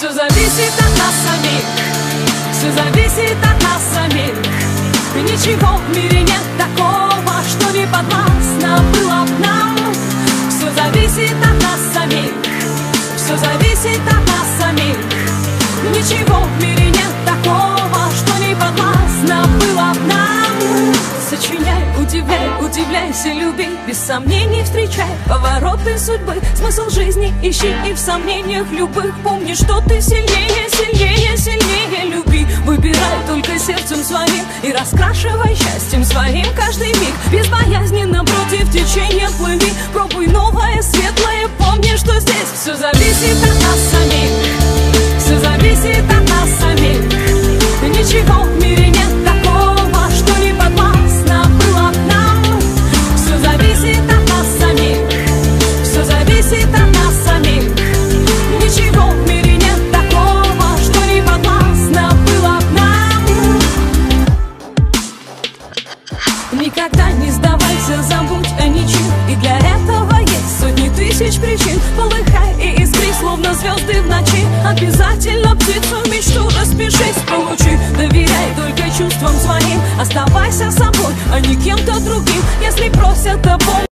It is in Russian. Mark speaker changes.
Speaker 1: Все зависит от нас самих, все зависит от нас самих. Ничего в мире нет такого, что не подвластно было б нам. Все зависит от нас самих, все зависит от нас самих. Ничего в мире нет такого, что не подвластно было б нам. Сочиняй, удивляй, удивляйся, люби, без сомнений встречай повороты судьбы. Смысл жизни ищи и в сомнениях любых помни, что ты сильнее, сильнее, сильнее. Люби, выбирай только сердцем своим и раскрашивай счастьем своим каждый миг. Безбоязненно против течения плыви, пробуй новое, светлое, помни, что здесь все зависит от нас самих, все зависит от нас самих. Ничего в мире нет такого, что не подвластно было б нам. Все зависит от нас самих, все зависит от нас самих. Ничего в мире нет такого, что не подвластно было б нам. Никогда не сдавайся, забудь о ничем, и для этого есть сотни тысяч причин. Полыхай и искри, словно звезды в ночи. Обязательно птицу мечту распишись, получи. Доверяй только чувствам своим, оставайся собой, а не кем-то другим. Если просят о помощи,